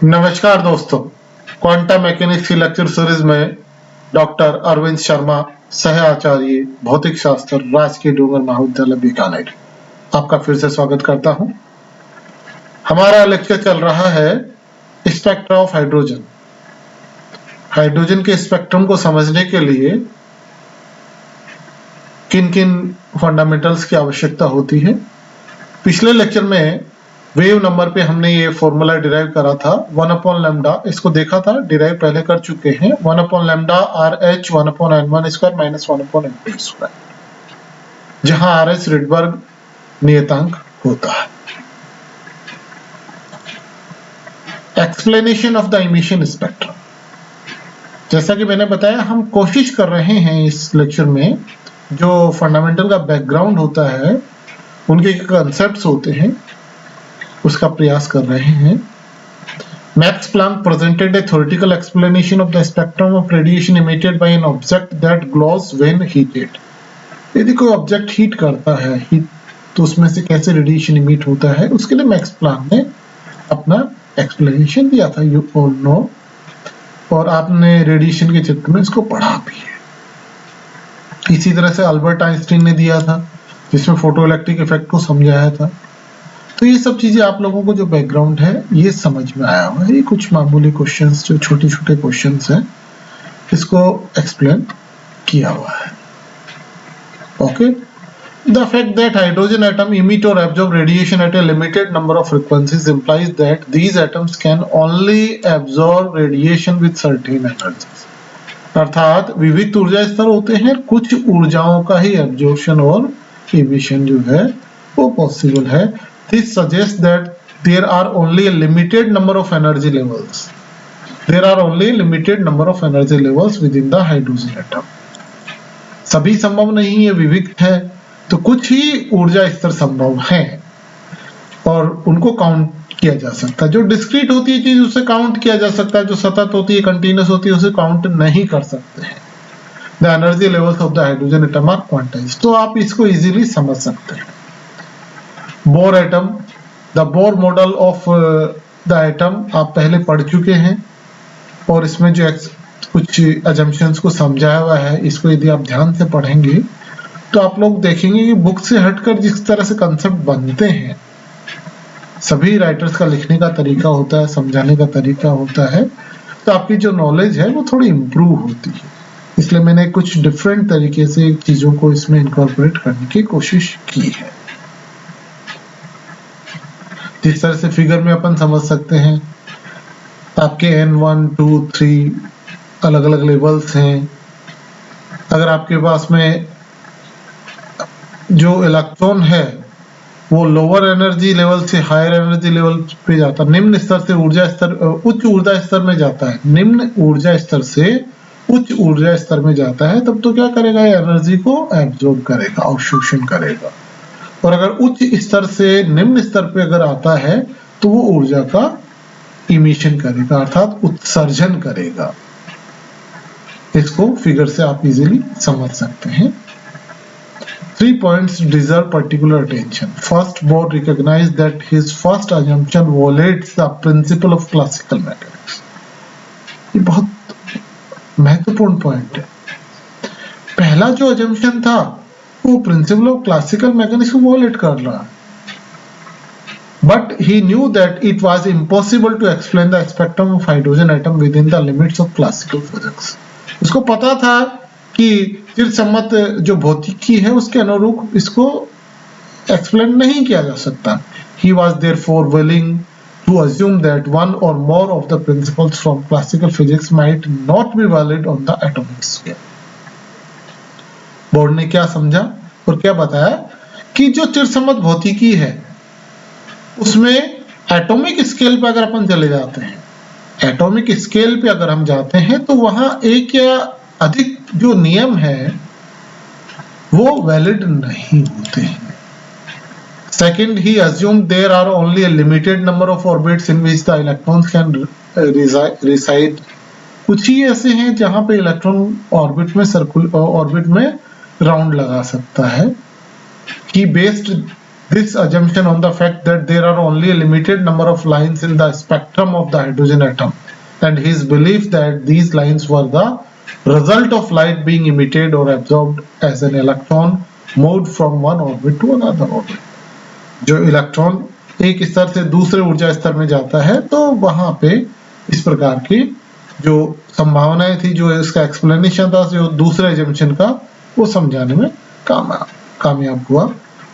नमस्कार दोस्तों, quantum mechanics की लेक्चर सीरीज में डॉक्टर अरविंद शर्मा, सह आचार्य भौतिक शास्त्र, राजकीय डूंगर महाविद्यालय बीकानेर, आपका फिर से स्वागत करता हूं। हमारा लेक्चर चल रहा है स्पेक्ट्रा ऑफ हाइड्रोजन। हाइड्रोजन के स्पेक्ट्रम को समझने के लिए किन किन फंडामेंटल्स की आवश्यकता होती है। पिछले लेक्चर में वेव नंबर पे हमने ये फॉर्मूला डिराइव करा था 1/लैम्डा, इसको देखा था, डिराइव पहले कर चुके हैं। 1/लैम्डा RH 1/n1 square minus 1/n2 square, जहां RS रिडबर्ग नियतांक होता है। Explanation of the emission spectrum, जैसा कि मैंने बताया, हम कोशिश कर रहे हैं इस लेक्चर में जो फंडामेंटल का बैकग्राउंड होता है, उनके कंसेप्ट्स होते हैं, उसका प्रयास कर रहे हैं। Max Planck presented a theoretical explanation of the spectrum of radiation emitted by an object that glows when heated. यदि कोई ऑब्जेक्ट हीट करता है तो उसमें से कैसे रेडिएशन इमिट होता है, उसके लिए मैक्स प्लैंक ने अपना एक्सप्लेनेशन दिया था, यू ऑल नो, और आपने रेडिएशन के चित्र में इसको पढ़ा भी है। इसी तरह से अल्बर्ट आइंस्टीन ने दिया था, जिसमें फोटो इलेक्ट्रिक इफेक्ट को समझाया था। तो ये सब चीजें आप लोगों को जो बैकग्राउंड है ये समझ में आया हुआ है। ये कुछ मामूली क्वेश्चंस, जो छोटे छोटे क्वेश्चंस हैं, इसको एक्सप्लेन किया हुआ है। Okay, the fact that hydrogen atom emit or absorb radiation at a limited number of frequencies implies that these atoms can only absorb radiation with certain energies। अर्थात विविध ऊर्जा स्तर होते हैं, कुछ ऊर्जाओं का ही एब्जॉर्प्शन और इमिशन जो है वो पॉसिबल है। This suggests that there are only a limited number of energy levels. There are only a limited number of energy levels within the hydrogen atom. सभी संभव नहीं है, विविध है, तो कुछ ही ऊर्जा स्तर संभव हैं और उनको काउंट किया जा सकता है। जो डिस्क्रीट होती है चीज, उसे काउंट किया जा सकता है। जो सतत होती है, कंटिन्यूस होती है, उसे काउंट नहीं कर सकते हैं। The energy levels of the hydrogen atom are quantized। तो आप इसको इजीली समझ सकते हैं। Bore atom, the Bohr model of the atom आप पहले पढ़ चुके हैं, और इसमें जो कुछ अजम्पशंस को समझाया हुआ है, इसको यदि आप ध्यान से पढ़ेंगे तो आप लोग देखेंगे कि बुक से हटकर जिस तरह से कंसेप्ट बनते हैं, सभी राइटर्स का लिखने का तरीका होता है, समझाने का तरीका होता है, तो आपकी जो नॉलेज है वो थोड़ी इम्प्रूव होती है। इसलिए मैंने कुछ डिफरेंट तरीके से चीजों को इसमें इनकॉर्पोरेट करने की कोशिश की है। जिस तरह से फिगर में अपन समझ सकते हैं, आपके N1, 2, 3 अलग अलग लेवल्स हैं। अगर आपके पास में जो इलेक्ट्रॉन है वो लोअर एनर्जी लेवल से हायर एनर्जी लेवल पे जाता है, निम्न स्तर से ऊर्जा स्तर, उच्च ऊर्जा स्तर में जाता है, निम्न ऊर्जा स्तर से उच्च ऊर्जा स्तर में जाता है, तब तो क्या करेगा, एनर्जी को एब्जॉर्ब करेगा, अवशोषण करेगा। और अगर उच्च स्तर से निम्न स्तर पे अगर आता है तो वो ऊर्जा का इमिशन करेगा, अर्थात उत्सर्जन करेगा। इसको फिगर से आप इजीली समझ सकते हैं। 3 points deserve particular attention. First, Bohr recognized that his first assumption violates the principle of classical mechanics। ये बहुत महत्वपूर्ण पॉइंट है। पहला जो assumption था वो प्रिंसिपल ऑफ क्लासिकल मैकेनिक्स को वॉलेट कर रहा है। But he knew that it was impossible to explain the spectrum of hydrogen atom within the limits of classical physics। उसको पता था कि चिरसम्मत जो भौतिकी है उसके अनुरूप इसको एक्सप्लेन नहीं किया जा सकता। He was therefore willing to assume that one or more of the principles from classical physics might not be valid on the atomic scale। Board ने क्या समझा और क्या बताया कि जो चिरसम्मत भौतिकी है उसमें एटॉमिक स्केल पे अगर अपन चले जाते हैं, एटॉमिक स्केल पे अगर हम जाते हैं तो वहां एक या अधिक जो नियम है वो वैलिड नहीं होते हैं। Second, he assumed there are only a limited number of orbits in which the electrons can reside। कुछ ही ऐसे हैं जहां पे इलेक्ट्रॉन ऑर्बिट में राउंड लगा सकता है। He based This assumption on the fact that there are only a limited number of lines in the spectrum of the hydrogen atom, and his belief that these lines were the result of light being emitted or absorbed as an electron moved from one orbit to another orbit. जो electron एक स्तर से दूसरे ऊर्जा स्तर में जाता है तो वहां पे इस प्रकार की जो संभावनाएं थी, जो इसका एक्सप्लेनेशन था, जो दूसरे एजम्पशन का, वो समझाने में कामयाब हुआ।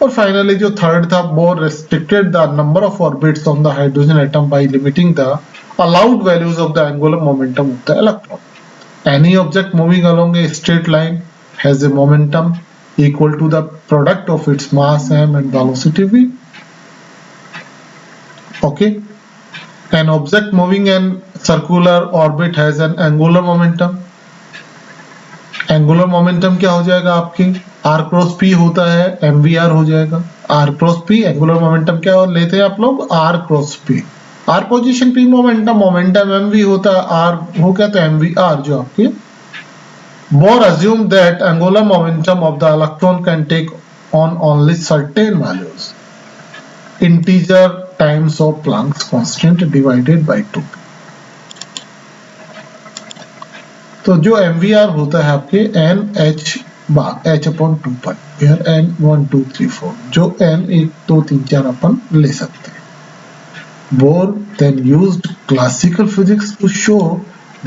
और फाइनली जो थर्ड था, bore restricted the number of orbits on the hydrogen atom by limiting the allowed values of the angular momentum of the electron. Any object moving along a straight line has a momentum equal to the product of its mass m and velocity v. Okay, an object moving in circular orbit has an angular momentum. Angular momentum क्या हो जाएगा आपकी, r cross p होता है, mvr हो जाएगा। r cross p angular momentum क्या लेते हैं आप लोग, r cross p। r position p momentum mv होता है, r हो क्या तो mvr जो आपके। Bohr assumed that angular momentum of the electron can take on only certain values, integer times of Planck's constant divided by 2। तो जो mvr होता है आपके n h भाग h upon 2 pi, here n 1 2 3 4, जो n 1 2 3 4 अपन ले सकते हैं। Bohr then used classical physics to show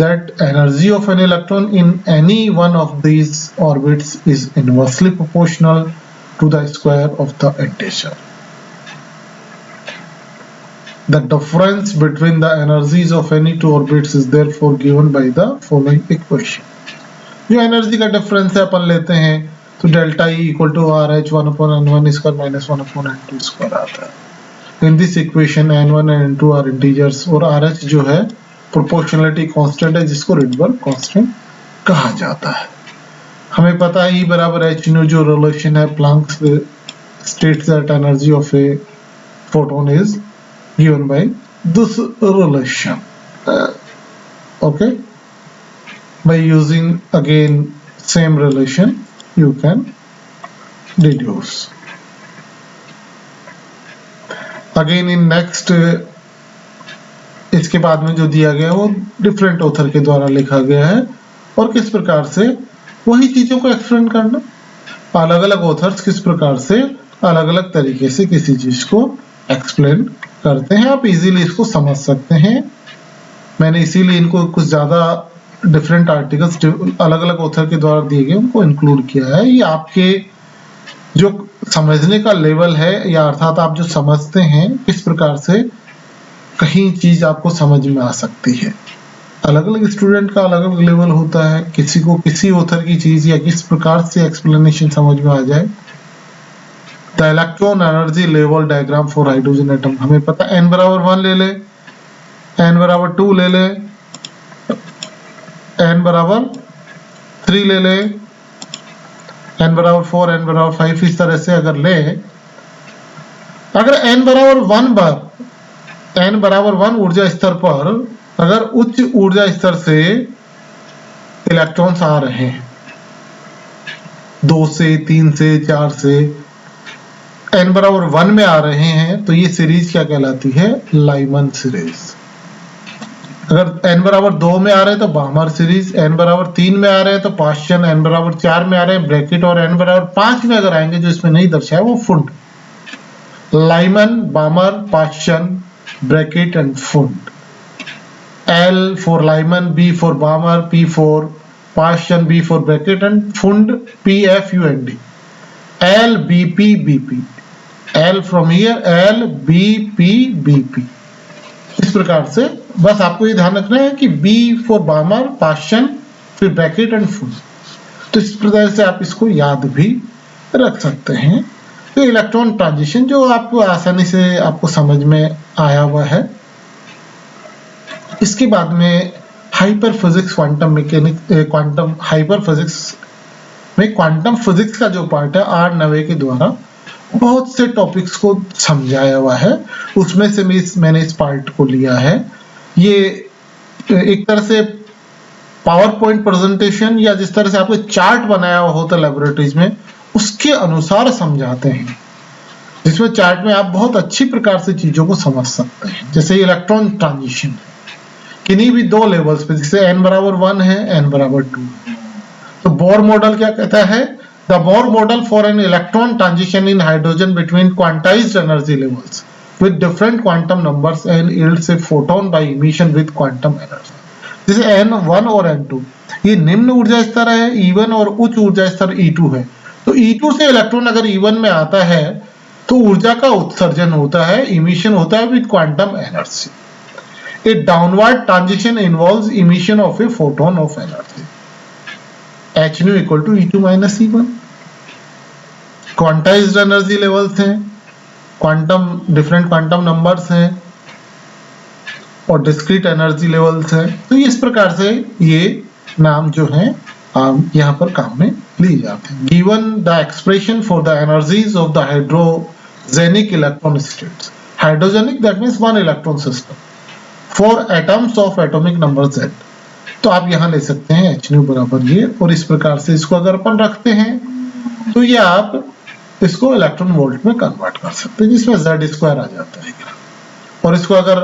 that energy of an electron in any one of these orbits is inversely proportional to the square of the integer. The difference between the energies of any two orbits is therefore given by the following equation. जो energy का difference है अपन लेते हैं तो delta E equal to R H 1/n1 square minus 1/n2 square आता है। In this equation n1 and n2 are integers और आर एच जो है प्रोपोर्शनलिटी कांस्टेंट है, जिसको रिडबर्ग कांस्टेंट कहा जाता है। हमें पता है E बराबर h न्यू जो रिलेशन है, Planck states that energy of a photon is given by this relation. Okay, by using again same relation you can deduce. Again in next, इसके बाद में जो दिया गया है वो डिफरेंट ऑथर के द्वारा लिखा गया है और किस प्रकार से वही चीजों को एक्सप्लेन करना, अलग अलग ऑथर्स किस प्रकार से अलग अलग तरीके से किसी चीज को एक्सप्लेन करते हैं, आप इजीली इसको समझ सकते हैं। मैंने इसीलिए इनको कुछ ज्यादा डिफरेंट आर्टिकल्स अलग अलग ऑथर के द्वारा दिए गए उनको इंक्लूड किया है। ये आपके जो समझने का लेवल है, या अर्थात आप जो समझते हैं किस प्रकार से कहीं चीज आपको समझ में आ सकती है। अलग अलग स्टूडेंट का अलग अलग लेवल होता है, किसी को किसी ऑथर की चीज या किस प्रकार से एक्सप्लेनेशन समझ में आ जाए। The electron energy level diagram for hydrogen atom, हमें पता n बराबर 1 ले ले, n बराबर 2 ले ले, n बराबर 3 ले ले, n बराबर 4, n बराबर 5, इस तरह से अगर ले, अगर n बराबर 1 बार n बराबर 1 ऊर्जा स्तर पर अगर उच्च ऊर्जा स्तर से इलेक्ट्रॉन्स आ रहे हैं, 2 से 3 से 4 से n बराबर 1 में आ रहे हैं, तो ये सीरीज क्या कहलाती है, लाइमन सीरीज। अगर n बराबर 2 में आ रहे हैं तो बामर सीरीज, n बराबर 3 में आ रहे हैं तो पाश्चन, n बराबर 4 में आ रहे हैं ब्रैकेट, और n बराबर 5 में अगर आएंगे जो इसमें नहीं दर्शाया वो Pfund. Lyman, Balmer, Paschen, bracket and Fund. L for Lyman, B for Balmer, P for Paschen, B for bracket and Fund, P F U N D. L B P B P. L from here, L B P B P. इस प्रकार से बस आपको ये ध्यान रखना है कि B for Balmer, Paschen, फिर bracket and Fund। तो इस प्रकार से आप इसको याद भी रख सकते हैं। तो इलेक्ट्रॉन ट्रांजिशन जो आपको आसानी से आपको समझ में आया हुआ है। इसके बाद में hyper physics, quantum mechanics, quantum hyper physics में क्वांटम फिजिक्स का जो पार्ट है आर नवे के द्वारा बहुत से टॉपिक्स को समझाया हुआ है, उसमें से मैंने इस पार्ट को लिया है। ये एक तरह से पावर पॉइंट प्रेजेंटेशन या जिस तरह से आपको चार्ट बनाया हुआ होता है लेबोरेटरीज में, उसके अनुसार समझाते हैं। जिसमें चार्ट में आप बहुत अच्छी प्रकार से चीजों को समझ सकते हैं। जैसे इलेक्ट्रॉन ट्रांजिशन है किन्हीं भी दो लेवल्स पे, जैसे n बराबर 1 है, n बराबर 2 है। तो बोर मॉडल क्या कहता है? The Bohr model for an electron transition in hydrogen between quantized energy levels with different quantum numbers and yields a photon by emission with quantum energy। जैसे n1 और n2 ये निम्न ऊर्जा स्तर है E1 और उच्च ऊर्जा स्तर E2 है। तो E2 से इलेक्ट्रॉन अगर E1 में आता है तो ऊर्जा का उत्सर्जन होता है, इमिशन होता है with quantum energy. A downward transition involves emission of a photon of energy. h nu equal to E2 minus E1। Quantised energy levels हैं, डिफरेंट क्वांटम नंबर्स हैं और डिस्क्रीट एनर्जी लेवल्स हैं। तो इस प्रकार से ये नाम जो है यहाँ पर काम में ली जाते हैं। Given the expression for the energies of the hydrogenic electron states. Hydrogenic that means one electron system for atoms of atomic number Z। तो आप यहाँ ले सकते हैं h nu बराबर ये, और इस प्रकार से इसको अगर अपन रखते हैं तो ये आप इसको इलेक्ट्रॉन वोल्ट में कन्वर्ट कर सकते हैं, जिसमें Z स्क्वायर आ जाता है। और इसको अगर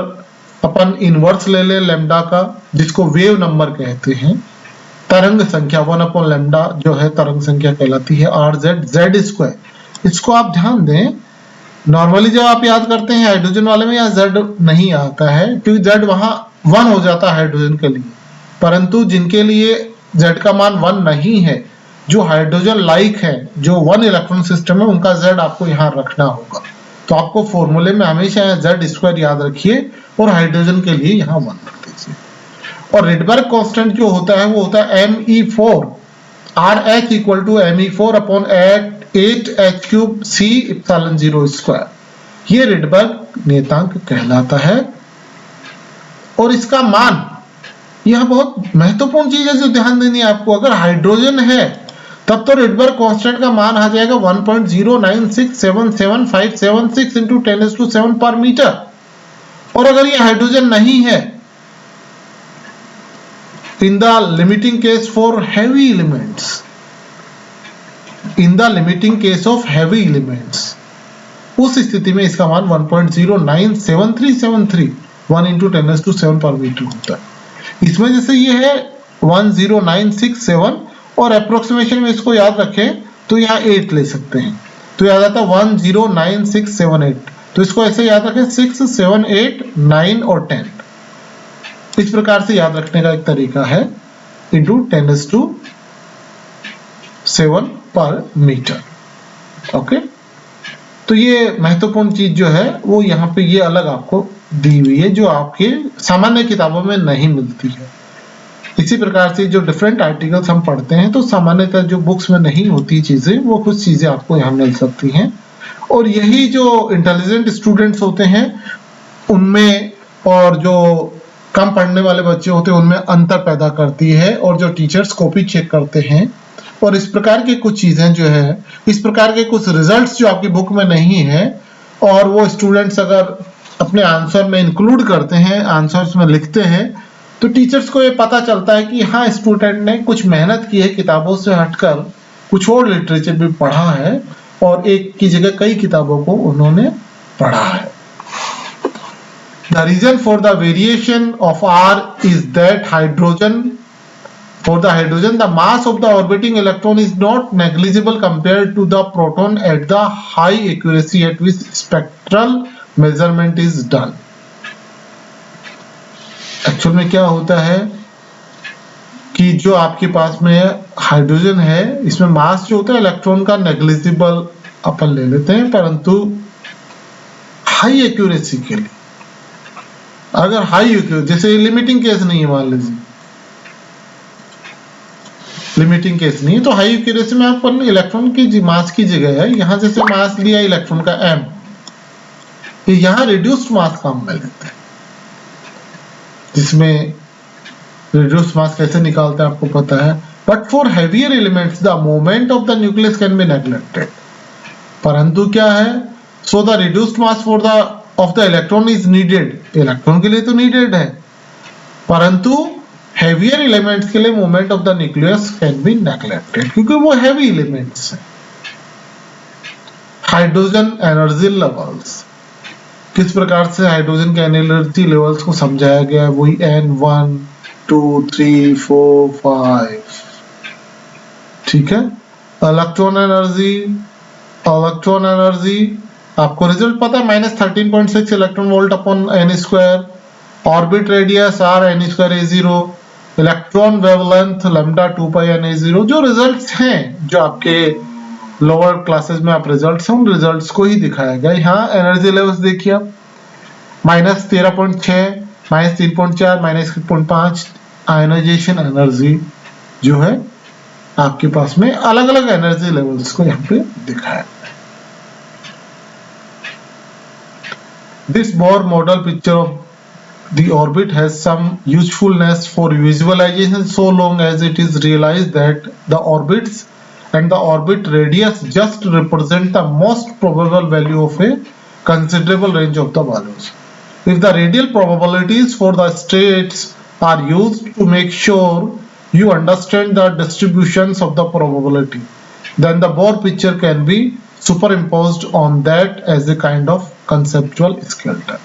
अपन इनवर्स ले ले लैम्डा का, जिसको वेव नंबर कहते हैं, तरंग संख्या 1 लैम्डा जो है तरंग संख्या कहलाती है RZ Z स्क्वायर। इसको आप ध्यान दें, नॉर्मली जब आप याद करते हैं हाइड्रोजन वाले में यहाँ Z नहीं आता है क्योंकि Z वहां 1 हो जाता है हाइड्रोजन के लिए, परंतु जिनके लिए Z का मान 1 नहीं है, जो हाइड्रोजन लाइक है, जो 1 इलेक्ट्रॉन सिस्टम है, उनका Z आपको यहाँ रखना होगा। तो आपको फॉर्मूले में हमेशा Z स्क्वायर याद रखिए और हाइड्रोजन के लिए यहाँ 1 रख दीजिए। और रिडबर्ग कांस्टेंट जो होता है वो होता है Me4 RH equal to Me4 upon 8h cube C epsilon 0 square. ये रिडबर्ग नियतांक कहलाता है और इसका मान, यह बहुत महत्वपूर्ण चीज है जो ध्यान देनी है आपको। अगर हाइड्रोजन है तब तो रिडबर्ग कांस्टेंट का मान आ जाएगा 1.09677576 इंटू 10⁷ पर मीटर। और अगर ये हाइड्रोजन नहीं है, in the limiting case for heavy elements, in the limiting case of heavy elements, उस स्थिति में इसका मान 1.097373 1 इंटू 10⁷ पर मीटर होता है। इसमें जैसे ये है 10967 और अप्रोक्सीमेशन में इसको याद रखें तो यहाँ 8 ले सकते हैं, तो याद आता है 1096778। तो इसको ऐसे याद रखें 6 7 8 9 और 10। इस प्रकार से याद रखने का एक तरीका है, इंटू 10⁷ पर मीटर। ओके, तो ये महत्वपूर्ण चीज जो है वो यहाँ पे ये अलग आपको दी हुई है, जो आपके सामान्य किताबों में नहीं मिलती है। इसी प्रकार से जो डिफरेंट आर्टिकल्स हम पढ़ते हैं तो सामान्यतः जो बुक्स में नहीं होती चीजें, वो कुछ चीजें आपको यहाँ मिल सकती हैं। और यही जो इंटेलिजेंट स्टूडेंट्स होते हैं उनमें और जो कम पढ़ने वाले बच्चे होते हैं उनमें अंतर पैदा करती है। और जो टीचर्स कॉपी चेक करते हैं और इस प्रकार की कुछ चीजें जो है, इस प्रकार के कुछ रिजल्ट्स जो आपकी बुक में नहीं है और वो स्टूडेंट्स अगर अपने आंसर में इंक्लूड करते हैं, आंसर्स में लिखते हैं, तो टीचर्स को ये पता चलता है कि हाँ स्टूडेंट ने कुछ मेहनत की है, किताबों से हटकर कुछ और लिटरेचर भी पढ़ा है और एक की जगह कई किताबों को उन्होंने पढ़ा है। The reason for the variation of R is that for the hydrogen, the mass of the orbiting electron is not negligible compared to the proton at the high accuracy at which spectral measurement is done। Actual में क्या होता है कि जो आपके पास में hydrogen है, इसमें मास जो होता है इलेक्ट्रॉन का नेग्लिजिबल अपन ले लेते हैं, परंतु हाई एक्यूरेसी के लिए, अगर हाई एक्यूरेसी, जैसे लिमिटिंग केस नहीं है, मान लीजिए लिमिटिंग केस नहीं है, तो हाई एक्यूरेसी में अपन इलेक्ट्रॉन की मास की जगह है, यहाँ जैसे मास लिया इलेक्ट्रॉन का m, यहाँ रिड्यूस्ड मास काम में लेते हैं, जिसमें रिड्यूस्ड मास कैसे निकालते हैं आपको पता है। But for heavier elements the moment of the nucleus can be neglected. परंतु क्या है, so the reduced mass for the of the electron is needed. Electron के लिए तो नीडेड है, परंतु हेवियर एलिमेंट्स के लिए moment of the nucleus can be neglected, क्योंकि वो हैवी एलिमेंट्स हैं। हाइड्रोजन एनर्जी लेवल्स, किस प्रकार से हाइड्रोजन के एनर्जी लेवल्स को समझाया गया है, वही N1 2 3 4 5। ठीक है, इलेक्ट्रॉन एनर्जी आपको रिजल्ट पता है, -13.6 electron volt upon n square, orbit radius r n square a0, electron wavelength lambda 2 पाई n a0। जो रिजल्ट्स हैं जो आपके लोअर क्लासेस में आप रिजल्ट्स हैं, उन रिजल्ट्स को ही दिखाया गया। यहाँ एनर्जी लेवल्स देखिए आप, -13.6, -3.4, -1.5 आयनाइजेशन एनर्जी जो है आपके पास में अलग अलग एनर्जी लेवल्स को यहाँ पे दिखाया। This Bohr model picture of the orbit has some usefulness for visualization so long as it is realized that the orbits and the orbit radius just represent the most probable value of a considerable range of the values. If the radial probabilities for the states are used to make sure you understand the distributions of the probability, then the Bohr picture can be superimposed on that as a kind of conceptual skeleton.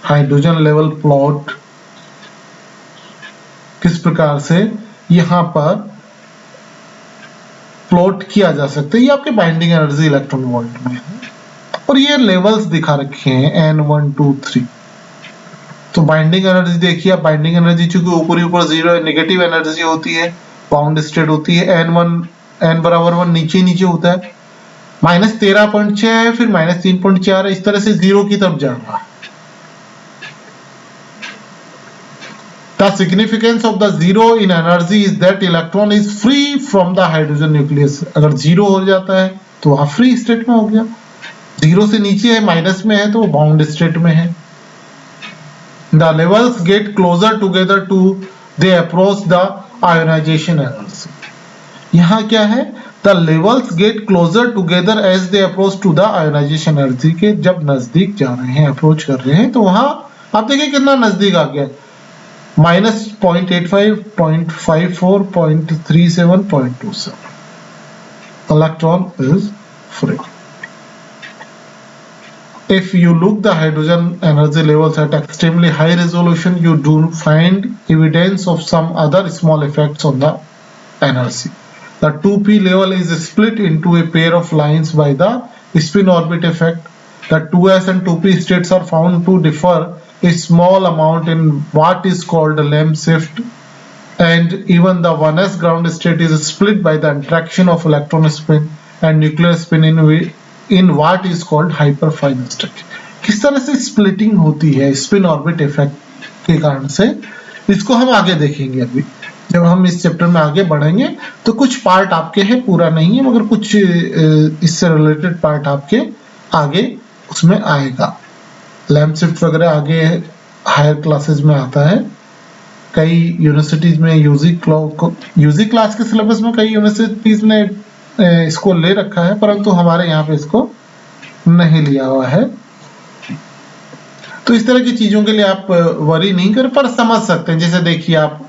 Hydrogen level plot किस प्रकार से यहां पर plot किया जा सकता है, ये आपके बाइंडिंग एनर्जी इलेक्ट्रॉन वोल्ट में है और ये लेवल्स दिखा रखे हैं N1 2 3। तो बाइंडिंग एनर्जी देखिए, बाइंडिंग एनर्जी चूंकि ऊपर 0 है, नेगेटिव एनर्जी होती है, बाउंड स्टेट होती है, n बराबर 1 नीचे होता है, -13.6 है, फिर -3.4 है, इस तरह से 0 की तरफ जा रहा है। The significance of the zero in energy is that electron is free from the hydrogen nucleus। अगर 0 हो जाता है तो वहां फ्री स्टेट में हो गया, 0 से नीचे है, माइनस में है, तो वो बाउंड स्टेट में है। The levels get closer together to they approach the ionization energy। यहाँ क्या है, the levels get closer together as they approach to the ionization energy के जब नजदीक जा रहे हैं, अप्रोच कर रहे हैं, तो वहां आप देखिए कितना नजदीक आ गया, -0.85, 0.54, 0.37, 0.27। Electron is free. If you look the hydrogen energy levels at extremely high resolution, you do find evidence of some other small effects on the energy. The 2p level is split into a pair of lines by the spin orbit effect. The 2s and 2p states are found to differ a small amount in what is called a Lem shift, and even the 1s ground state is split by the interaction of electron spin and nuclear spin in what is called hyperfine structure। किस तरह से splitting होती है spin orbit effect के कारण से, इसको हम आगे देखेंगे। अभी जब हम इस चैप्टर में आगे बढ़ेंगे तो कुछ पार्ट आपके हैं, पूरा नहीं है, मगर कुछ इससे रिलेटेड पार्ट आपके आगे उसमें आएगा। लैम्प शिफ्ट वगैरह आगे हायर क्लासेस में आता है। कई यूनिवर्सिटीज में यूजी क्लास के सिलेबस में कई यूनिवर्सिटीज ने इसको ले रखा है, परंतु हमारे यहाँ पे इसको नहीं लिया हुआ है। तो इस तरह की चीजों के लिए आप वरी नहीं कर, पर समझ सकते हैं। जैसे देखिए आप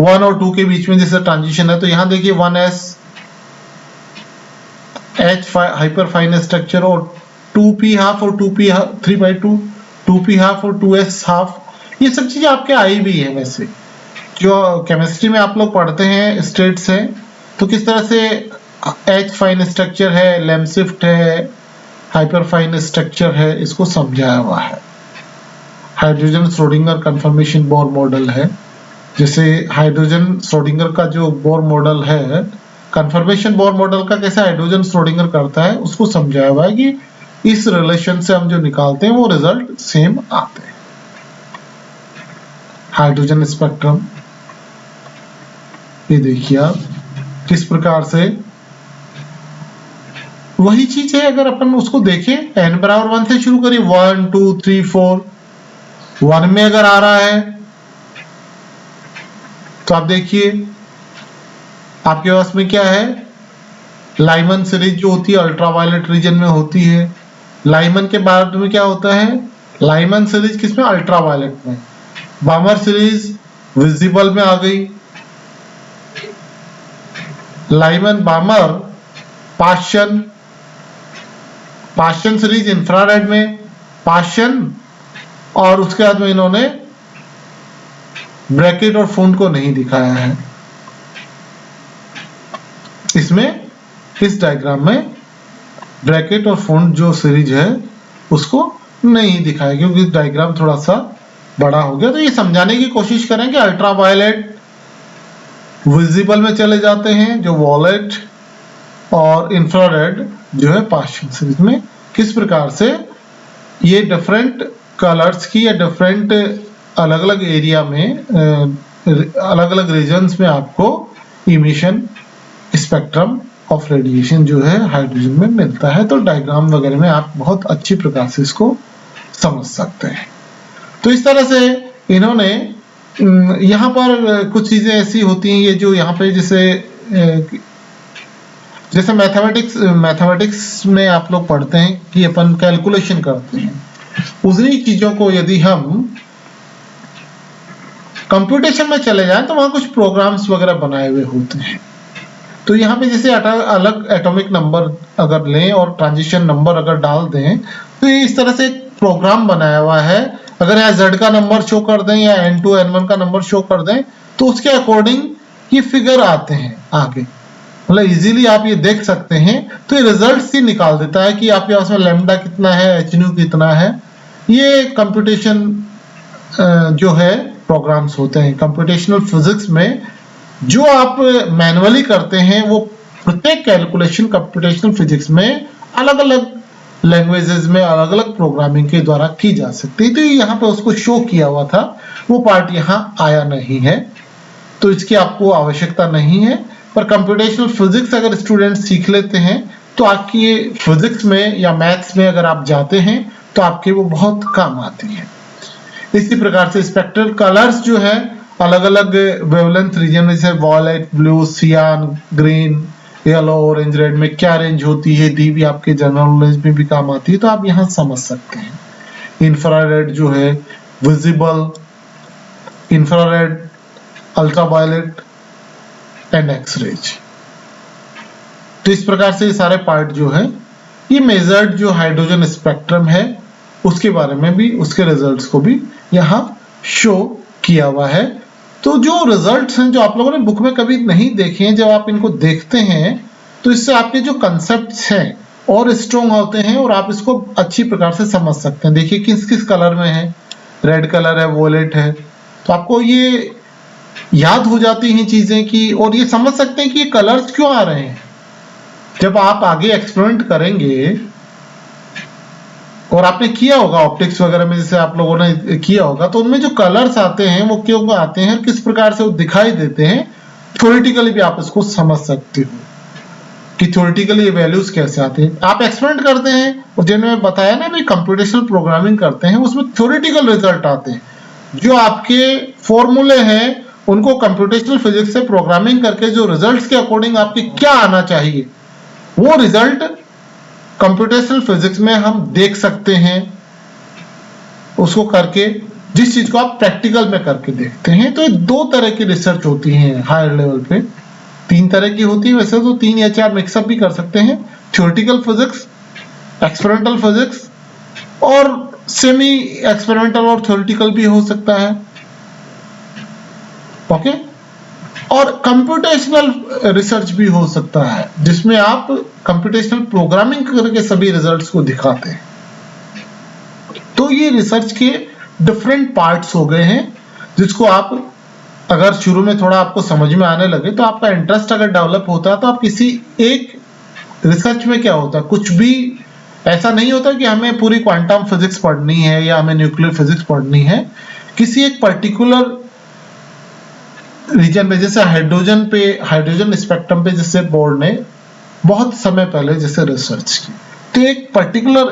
1 और 2 के बीच में जैसे ट्रांजिशन है, तो यहाँ देखिए 1s H hyper fine structure और 2p हाफ और 2p 3/2, 2p हाफ और 2s हाफ, ये सब चीजें आपके आई भी है। वैसे जो केमिस्ट्री में आप लोग पढ़ते हैं स्टेट्स है, तो किस तरह से H फाइन स्ट्रक्चर है, लैम शिफ्ट है, हाइपर फाइन स्ट्रक्चर है, इसको समझाया हुआ है। Hydrogen Schrodinger confirmation Bohr model है। जैसे हाइड्रोजन श्रोडिंगर का जो बोर मॉडल है, कन्फर्मेशन बोर मॉडल का कैसे हाइड्रोजन श्रोडिंगर करता है, उसको समझाया हुआ है कि इस रिलेशन से हम जो निकालते हैं वो रिजल्ट सेम आते हैं। हाइड्रोजन स्पेक्ट्रम ये देखिए आप किस प्रकार से, वही चीज है। अगर अपन उसको देखें, n बराबर 1 से शुरू करिए, 1 2 3 4, 1 में अगर आ रहा है तो आप देखिए आपके पास में क्या है, लाइमन सीरीज जो होती है अल्ट्रावायलेट रीजन में होती है। लाइमन के बाद में क्या होता है, लाइमन सीरीज किसमें, अल्ट्रावायलेट में। बामर सीरीज विजिबल में आ गई। लाइमन बामर पाश्चन सीरीज इंफ्रारेड में पाश्चन, और उसके बाद में इन्होंने ब्रैकेट और फोन को नहीं दिखाया है इसमें। इस डायग्राम में ब्रैकेट और फोन जो सीरीज है उसको नहीं दिखाया क्योंकि डायग्राम थोड़ा सा बड़ा हो गया। तो ये समझाने की कोशिश करें कि अल्ट्रावायलेट विजिबल में चले जाते हैं, जो वॉलेट और इंफ्रारेड जो है पाश्चन सीरीज में, किस प्रकार से ये डिफरेंट कलर्स की या डिफरेंट अलग अलग एरिया में अलग अलग रीजन्स में आपको इमिशन स्पेक्ट्रम ऑफ रेडिएशन जो है हाइड्रोजन में मिलता है। तो डायग्राम वगैरह में आप बहुत अच्छी प्रकार से इसको समझ सकते हैं। तो इस तरह से इन्होंने यहाँ पर कुछ चीजें ऐसी होती हैं, ये जो यहाँ पे जैसे मैथमेटिक्स में आप लोग पढ़ते हैं कि अपन कैलकुलेशन करते हैं, उसी चीजों को यदि हम कंप्यूटेशन में चले जाएं तो वहां कुछ प्रोग्राम्स वगैरह बनाए हुए होते हैं। तो यहाँ पे जैसे अलग एटॉमिक नंबर अगर लें और ट्रांजिशन नंबर अगर डाल दें तो ये इस तरह से एक प्रोग्राम बनाया हुआ है। अगर यहाँ Z का नंबर शो कर दें या N2 N1 का नंबर शो कर दें तो उसके अकॉर्डिंग ये फिगर आते हैं आगे, मतलब इजीली आप ये देख सकते हैं। तो ये रिजल्ट ही निकाल देता है कि आपके पास में लैम्डा कितना है, hν कितना है। ये कंप्यूटेशन जो है प्रोग्राम्स होते हैं कंप्यूटेशनल फिजिक्स में, जो आप मैनुअली करते हैं वो प्रत्येक कैलकुलेशन कंप्यूटेशनल फिजिक्स में अलग अलग लैंग्वेजेस में अलग अलग प्रोग्रामिंग के द्वारा की जा सकती है। तो यहाँ पे उसको शो किया हुआ था, वो पार्ट यहाँ आया नहीं है, तो इसकी आपको आवश्यकता नहीं है। पर कंप्यूटेशनल फिजिक्स अगर स्टूडेंट सीख लेते हैं तो आपकी ये फिजिक्स में या मैथ्स में अगर आप जाते हैं तो आपके वो बहुत काम आती है। इसी प्रकार से स्पेक्ट्रल कलर्स जो है अलग अलग वेवलेंथ रीजन में, जैसे वॉयलेट, ब्लू, सियान, ग्रीन, येलो, ऑरेंज, रेड में क्या रेंज होती है, दी भी आपके जनरल नॉलेज में भी काम आती है, तो आप यहाँ समझ सकते हैं। इंफ्रारेड जो है visible, infrared, ultraviolet and X-rays. तो इस प्रकार से ये सारे पार्ट जो है ये मेजर्ड जो हाइड्रोजन स्पेक्ट्रम है उसके बारे में भी, उसके रिजल्ट्स को भी यहाँ शो किया हुआ है। तो जो रिजल्ट्स हैं जो आप लोगों ने बुक में कभी नहीं देखे हैं, जब आप इनको देखते हैं तो इससे आपके जो कंसेप्ट्स हैं और स्ट्रॉन्ग होते हैं और आप इसको अच्छी प्रकार से समझ सकते हैं। देखिए किस किस कलर में है, रेड कलर है, वॉलेट है, तो आपको ये याद हो जाती हैं चीजें की, और ये समझ सकते हैं कि ये कलर्स क्यों आ रहे हैं। जब आप आगे एक्सपेरिमेंट करेंगे और आपने किया होगा ऑप्टिक्स वगैरह में, जैसे आप लोगों ने किया होगा, तो उनमें जो कलर्स आते हैं वो क्यों आते हैं, किस प्रकार से वो दिखाई देते हैं, थ्योरेटिकली भी आप इसको समझ सकते हो कि थ्योरेटिकली ये वैल्यूज कैसे आते हैं। आप एक्सपेरिमेंट करते हैं और जिन्होंने बताया ना भी कंप्यूटेशनल प्रोग्रामिंग करते हैं, उसमें थ्योरेटिकल रिजल्ट आते हैं। जो आपके फॉर्मूले हैं उनको कंप्यूटेशनल फिजिक्स से प्रोग्रामिंग करके जो रिजल्ट्स के अकॉर्डिंग आपके क्या आना चाहिए, वो रिजल्ट कंप्यूटेशनल फिजिक्स में हम देख सकते हैं उसको करके, जिस चीज को आप प्रैक्टिकल में करके देखते हैं। तो दो तरह की रिसर्च होती है हायर लेवल पे, तीन तरह की होती है वैसे तो, 3 या 4 मिक्सअप भी कर सकते हैं। थ्योरेटिकल फिजिक्स, एक्सपेरिमेंटल फिजिक्स और सेमी एक्सपेरिमेंटल और थ्योरेटिकल भी हो सकता है। ओके, और कंप्यूटेशनल रिसर्च भी हो सकता है जिसमें आप कंप्यूटेशनल प्रोग्रामिंग करके सभी रिजल्ट्स को दिखाते हैं। तो ये रिसर्च के डिफरेंट पार्ट्स हो गए हैं, जिसको आप अगर शुरू में थोड़ा आपको समझ में आने लगे तो आपका इंटरेस्ट अगर डेवलप होता है तो आप किसी एक रिसर्च में क्या होता है, कुछ भी ऐसा नहीं होता कि हमें पूरी क्वांटम फिजिक्स पढ़नी है या हमें न्यूक्लियर फिजिक्स पढ़नी है। किसी एक पर्टिकुलर रीजन में, जैसे हाइड्रोजन स्पेक्ट्रम पे जैसे बोर्ड ने बहुत समय पहले जैसे रिसर्च की, तो एक पर्टिकुलर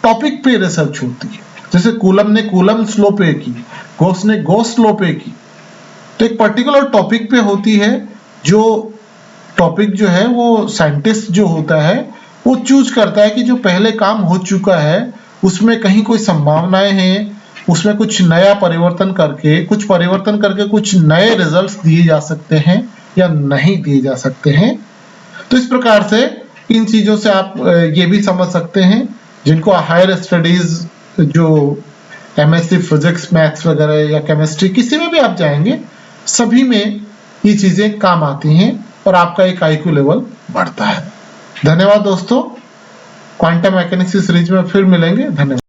टॉपिक पे रिसर्च होती है। जैसे कूलम ने कूलम्स लॉ पे की, गॉस ने गॉस लॉ पे की, तो एक पर्टिकुलर टॉपिक पे होती है। जो टॉपिक जो है वो साइंटिस्ट जो होता है वो चूज करता है कि जो पहले काम हो चुका है उसमें कहीं कोई संभावनाएं हैं, उसमें कुछ नया परिवर्तन करके कुछ नए रिजल्ट्स दिए जा सकते हैं या नहीं दिए जा सकते हैं। तो इस प्रकार से इन चीजों से आप ये भी समझ सकते हैं, जिनको हायर स्टडीज जो एमएससी फिजिक्स मैथ्स वगैरह या केमिस्ट्री किसी में भी आप जाएंगे, सभी में ये चीजें काम आती हैं और आपका एक आईक्यू लेवल बढ़ता है। धन्यवाद दोस्तों, क्वांटम मैकेनिक्स की सीरीज में फिर मिलेंगे। धन्यवाद।